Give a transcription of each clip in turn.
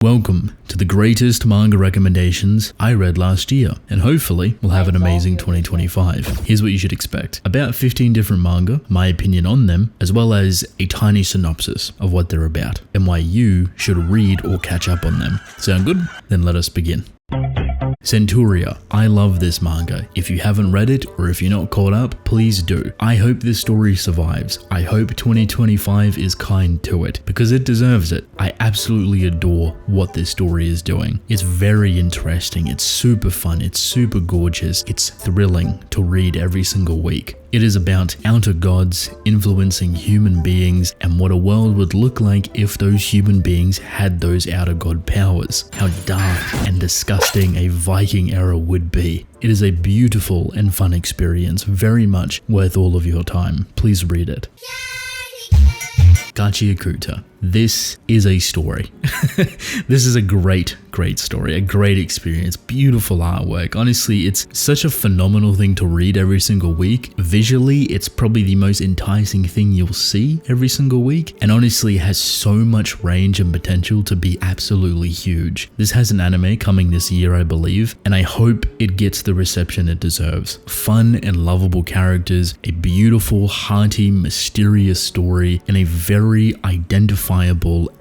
Welcome to the greatest manga recommendations I read last year, and hopefully we'll have an amazing 2025. Here's what you should expect. About 15 different manga, my opinion on them, as well as a tiny synopsis of what they're about, and why you should read or catch up on them. Sound good? Then let us begin. Centuria. I love this manga. If you haven't read it or if you're not caught up, please do. I hope this story survives. I hope 2025 is kind to it because it deserves it. I absolutely adore what this story is doing. It's very interesting. It's super fun. It's super gorgeous. It's thrilling to read every single week. It is about outer gods influencing human beings and what a world would look like if those human beings had those outer god powers. How dark and disgusting a Viking era would be. It is a beautiful and fun experience, very much worth all of your time. Please read it. Gachiakuta. This is a story. This is a great story, a great experience, beautiful artwork. Honestly, it's such a phenomenal thing to read every single week. Visually, it's probably the most enticing thing you'll see every single week, and honestly has so much range and potential to be absolutely huge. This has an anime coming this year, I believe, and I hope it gets the reception it deserves. Fun and lovable characters, a beautiful, hearty, mysterious story, and a very identifiable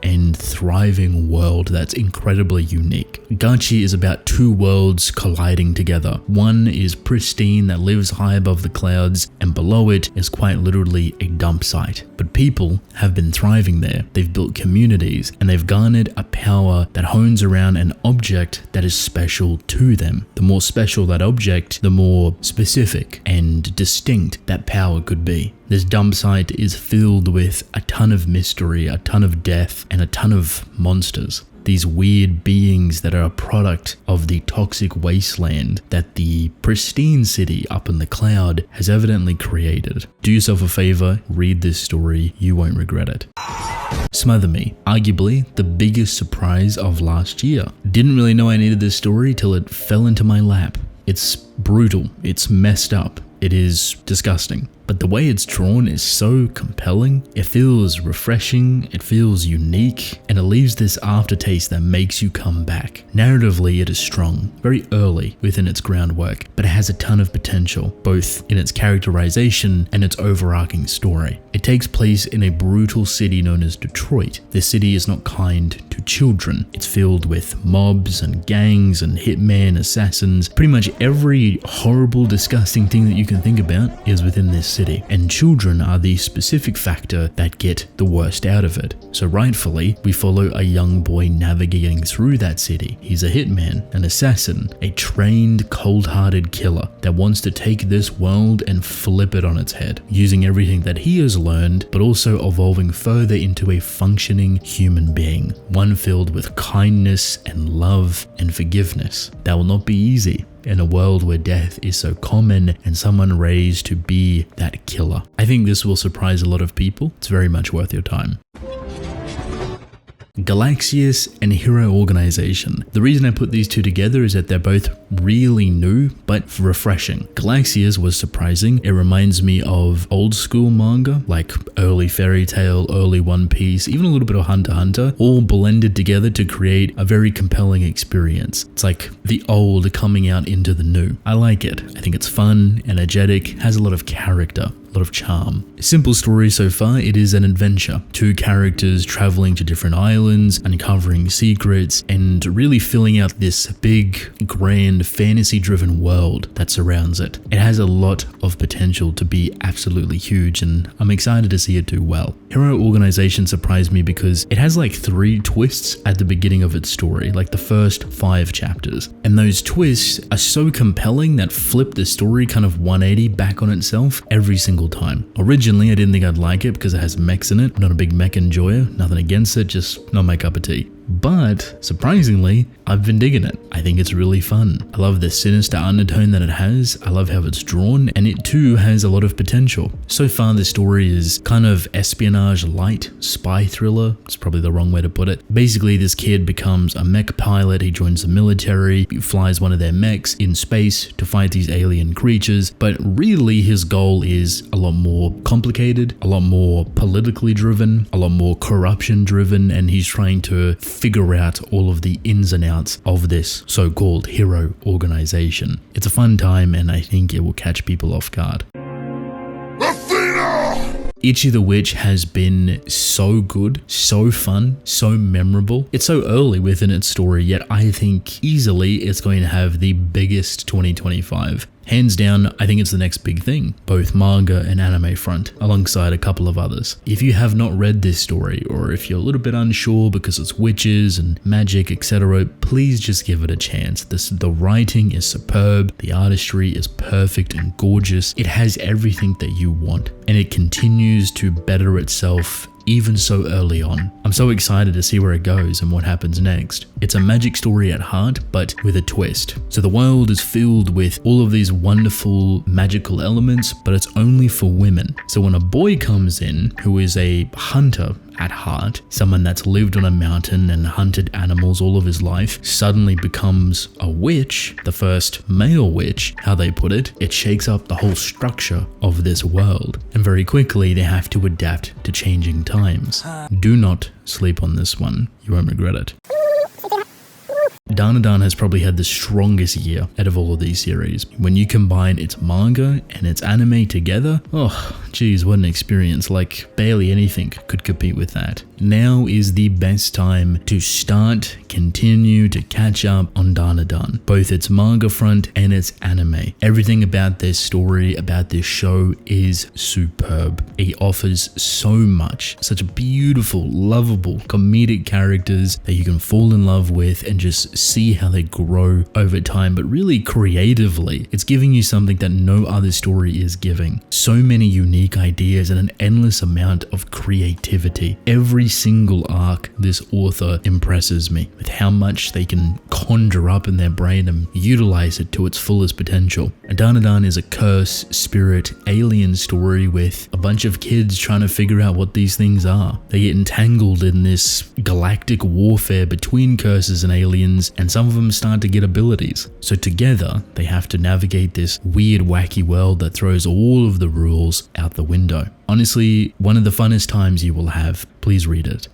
and thriving world that's incredibly unique. Gachi is about two worlds colliding together. One is pristine that lives high above the clouds, and below it is quite literally a dump site. But people have been thriving there. They've built communities and they've garnered a power that hones around an object that is special to them. The more special that object, the more specific and distinct that power could be. This dump site is filled with a ton of mystery, a ton of death, and a ton of monsters. These weird beings that are a product of the toxic wasteland that the pristine city up in the cloud has evidently created. Do yourself a favor, read this story, you won't regret it. Smother Me, arguably the biggest surprise of last year. Didn't really know I needed this story till it fell into my lap. It's brutal, it's messed up, it is disgusting. But the way it's drawn is so compelling. It feels refreshing, it feels unique, and it leaves this aftertaste that makes you come back. Narratively, it is strong, very early within its groundwork, but it has a ton of potential, both in its characterization and its overarching story. It takes place in a brutal city known as Detroit. This city is not kind to children. It's filled with mobs and gangs and hitmen, assassins. Pretty much every horrible, disgusting thing that you can think about is within this city, and children are the specific factor that get the worst out of it. So rightfully, we follow a young boy navigating through that city. He's a hitman, an assassin, a trained, cold-hearted killer that wants to take this world and flip it on its head, using everything that he has learned, but also evolving further into a functioning human being, one filled with kindness and love and forgiveness. That will not be easy in a world where death is so common and someone raised to be that killer. I think this will surprise a lot of people. It's very much worth your time. Galaxius and Hero Organization. The reason I put these two together is that they're both really new but refreshing. Galaxius was surprising. It reminds me of old school manga like early Fairy Tail, early One Piece, even a little bit of Hunter x Hunter, all blended together to create a very compelling experience. It's like the old coming out into the new. I like it. I think it's fun, energetic, has a lot of character. A lot of charm. Simple story so far, it is an adventure. Two characters traveling to different islands, uncovering secrets, and really filling out this big, grand, fantasy-driven world that surrounds it. It has a lot of potential to be absolutely huge, and I'm excited to see it do well. Hero Organization surprised me because it has like 3 twists at the beginning of its story, like the first 5 chapters. And those twists are so compelling that flip the story kind of 180 back on itself every single time. Originally, I didn't think I'd like it because it has mechs in it. I'm not a big mech enjoyer, nothing against it, just not my cup of tea. But surprisingly, I've been digging it. I think it's really fun. I love the sinister undertone that it has. I love how it's drawn, and it too has a lot of potential. So far, the story is kind of espionage light, spy thriller. It's probably the wrong way to put it. Basically, this kid becomes a mech pilot. He joins the military. He flies one of their mechs in space to fight these alien creatures. But really, his goal is a lot more complicated, a lot more politically driven, a lot more corruption driven, and he's trying to figure out all of the ins and outs of this so-called hero organization. It's a fun time, and I think it will catch people off guard. Ichi the Witch has been so good, so fun, so memorable. It's so early within its story, yet I think easily it's going to have the biggest 2025. Hands down, I think it's the next big thing, both manga and anime front, alongside a couple of others. If you have not read this story, or if you're a little bit unsure because it's witches and magic, etc., please just give it a chance. The writing is superb, the artistry is perfect and gorgeous. It has everything that you want, and it continues to better itself even so early on. I'm so excited to see where it goes and what happens next. It's a magic story at heart, but with a twist. So the world is filled with all of these wonderful magical elements, but it's only for women. So when a boy comes in who is a hunter at heart, someone that's lived on a mountain and hunted animals all of his life, suddenly becomes a witch, the first male witch, how they put it, it shakes up the whole structure of this world. And very quickly they have to adapt to changing times. Do not sleep on this one, you won't regret it. Danadan has probably had the strongest year out of all of these series. When you combine its manga and its anime together, oh geez, what an experience. Like barely anything could compete with that. Now is the best time to start, continue to catch up on Danadan, both its manga front and its anime. Everything about this story, about this show is superb. It offers so much, such beautiful, lovable, comedic characters that you can fall in love with and just see how they grow over time, but really creatively. It's giving you something that no other story is giving. So many unique ideas and an endless amount of creativity. Every single arc, this author impresses me with how much they can conjure up in their brain and utilize it to its fullest potential. Danadan is a curse, spirit, alien story with a bunch of kids trying to figure out what these things are. They get entangled in this galactic warfare between curses and aliens, and some of them start to get abilities. So together, they have to navigate this weird, wacky world that throws all of the rules out the window. Honestly, one of the funnest times you will have. Please read it.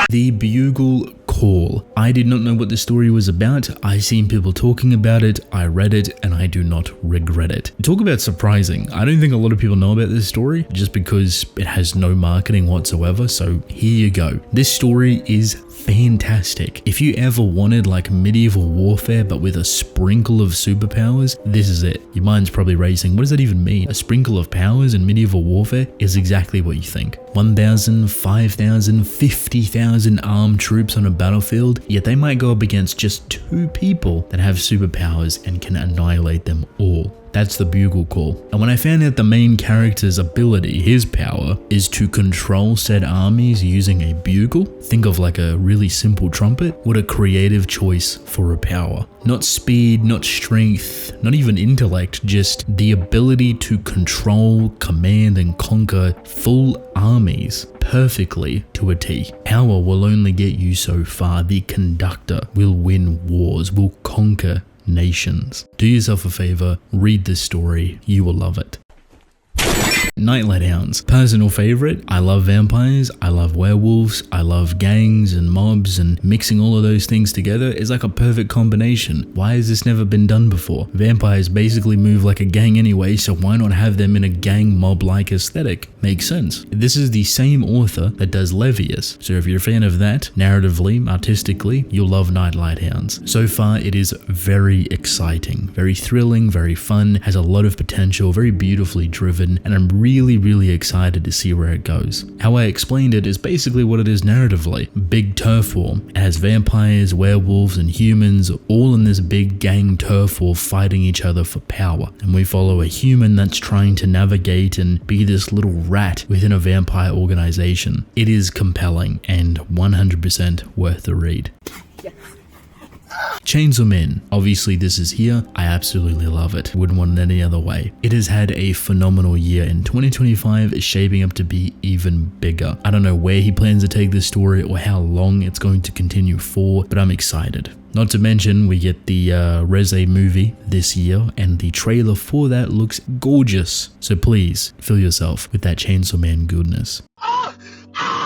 The Bugle Call. I did not know what the story was about. I seen people talking about it, I read it, and I do not regret it. Talk about surprising. I don't think a lot of people know about this story just because it has no marketing whatsoever, so here you go. This story is fantastic. If you ever wanted like medieval warfare but with a sprinkle of superpowers, this is it. Your mind's probably racing. What does that even mean? A sprinkle of powers in medieval warfare is exactly what you think. 1,000, 5,000, 50,000 armed troops on a battlefield, yet they might go up against just 2 people that have superpowers and can annihilate them all. That's the Bugle Call. And when I found out the main character's ability, his power, is to control said armies using a bugle, think of like a really simple trumpet, what a creative choice for a power. Not speed, not strength, not even intellect, just the ability to control, command, and conquer full armies perfectly to a T. Power will only get you so far. The conductor will win wars, will conquer nations. Do yourself a favor, read this story, you will love it. Nightlight Hounds. Personal favorite. I love vampires, I love werewolves, I love gangs and mobs, and mixing all of those things together is like a perfect combination. Why has this never been done before? Vampires basically move like a gang anyway, so why not have them in a gang mob-like aesthetic? Makes sense. This is the same author that does Levius, so if you're a fan of that, narratively, artistically, you'll love Nightlight Hounds. So far, it is very exciting, very thrilling, very fun, has a lot of potential, very beautifully driven, and I'm really excited to see where it goes. How I explained it is basically what it is narratively. Big turf war. It has vampires, werewolves, and humans all in this big gang turf war fighting each other for power. And we follow a human that's trying to navigate and be this little rat within a vampire organization. It is compelling and 100% worth the read. Chainsaw Man. Obviously this is here. I absolutely love it. Wouldn't want it any other way. It has had a phenomenal year and 2025 is shaping up to be even bigger. I don't know where he plans to take this story or how long it's going to continue for, but I'm excited. Not to mention we get the Reze movie this year and the trailer for that looks gorgeous. So please fill yourself with that Chainsaw Man goodness.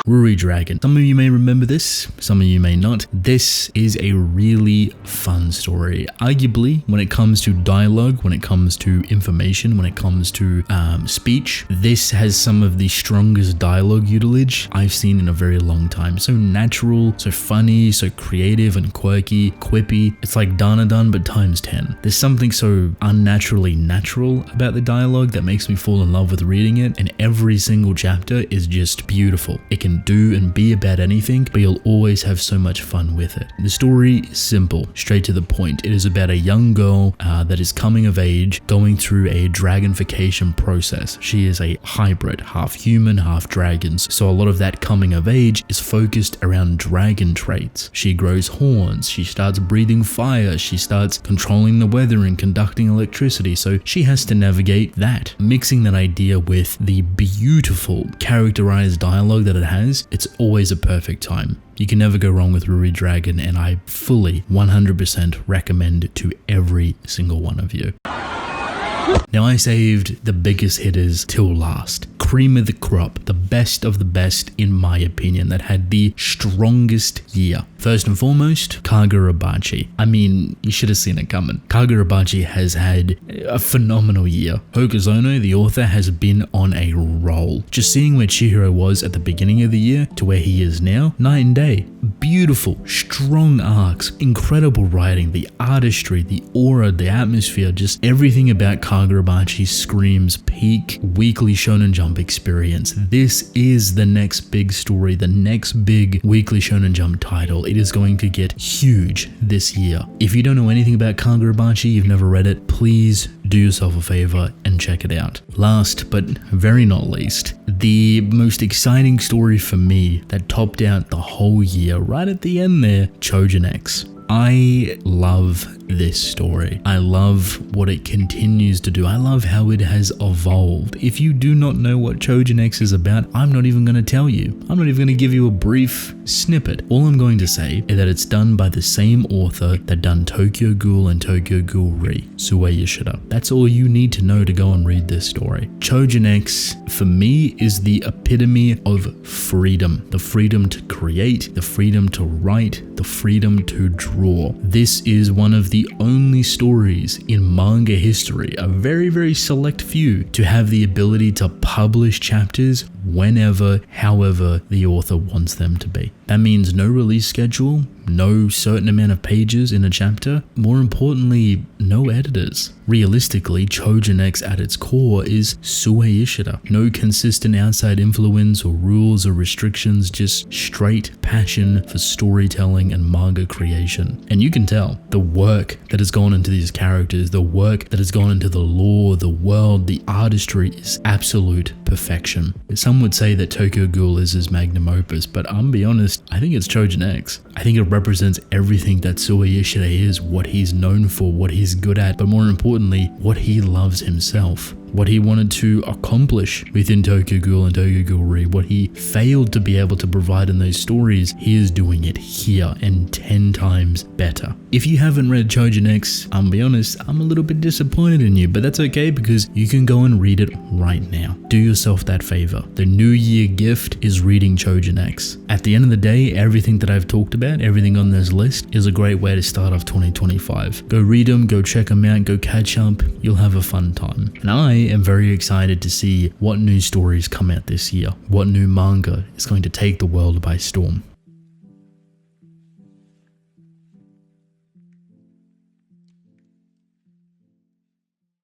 Ruri Dragon. Some of you may remember this, some of you may not. This is a really fun story. Arguably, when it comes to dialogue, when it comes to information, when it comes to speech, this has some of the strongest dialogue utilage I've seen in a very long time. So natural, so funny, so creative and quirky, quippy. It's like Danadun but times 10. There's something so unnaturally natural about the dialogue that makes me fall in love with reading it, and every single chapter is just beautiful. It can do and be about anything, but you'll always have so much fun with it. The story is simple, straight to the point. It is about a young girl that is coming of age, going through a dragonification process. She is a hybrid, half human, half dragons. So a lot of that coming of age is focused around dragon traits. She grows horns, she starts breathing fire, she starts controlling the weather and conducting electricity. So she has to navigate that. Mixing that idea with the beautiful characterized dialogue that it has, it's always a perfect time. You can never go wrong with Ruri Dragon, and I fully 100% recommend it to every single one of you. Now, I saved the biggest hitters till last. Cream of the crop, the best of the best in my opinion, that had the strongest year. First and foremost, Kagurabachi. I mean, you should have seen it coming. Kagurabachi has had a phenomenal year. Hokuzono, the author, has been on a roll. Just seeing where Chihiro was at the beginning of the year to where he is now, night and day. Beautiful, strong arcs, incredible writing, the artistry, the aura, the atmosphere, just everything about Kagurabachi screams peak weekly Shonen Jump experience. This is the next big story, the next big weekly Shonen Jump title. It is going to get huge this year. If you don't know anything about Kagurabachi, you've never read it, please do yourself a favor and check it out. Last but very not least, the most exciting story for me that topped out the whole year, right at the end there, Chojin X. I love this story. I love what it continues to do. I love how it has evolved. If you do not know what Chojin X is about, I'm not even going to tell you. I'm not even going to give you a brief snippet. All I'm going to say is that it's done by the same author that done Tokyo Ghoul and Tokyo Ghoul Re, Sue Yoshida. That's all you need to know to go and read this story. Chojin X, for me, is the epitome of freedom. The freedom to create, the freedom to write, the freedom to draw. This is one of the only stories in manga history, a very, very select few, to have the ability to publish chapters whenever, however the author wants them to be. That means no release schedule, no certain amount of pages in a chapter, more importantly, no editors. Realistically, Chojin X at its core is Sue Yoshida. No consistent outside influence or rules or restrictions, just straight passion for storytelling and manga creation. And you can tell the work that has gone into these characters, the work that has gone into the lore, the world, the artistry is absolute perfection. Some would say that Tokyo Ghoul is his magnum opus, but I'm be honest, I think it's Chojin X. I think it represents everything that Sue Yoshida is, what he's known for, what he's good at, but more importantly, what he loves himself. What he wanted to accomplish within Tokyo Ghoul and Tokyo Ghoul Re, what he failed to be able to provide in those stories, he is doing it here and 10 times better. If you haven't read Chojin X, I'll be honest, I'm a little bit disappointed in you, but that's okay because you can go and read it right now. Do yourself that favor. The New Year gift is reading Chojin X. At the end of the day, everything that I've talked about, everything on this list, is a great way to start off 2025. Go read them, go check them out, go catch up. You'll have a fun time. And I am very excited to see what new stories come out this year, what new manga is going to take the world by storm.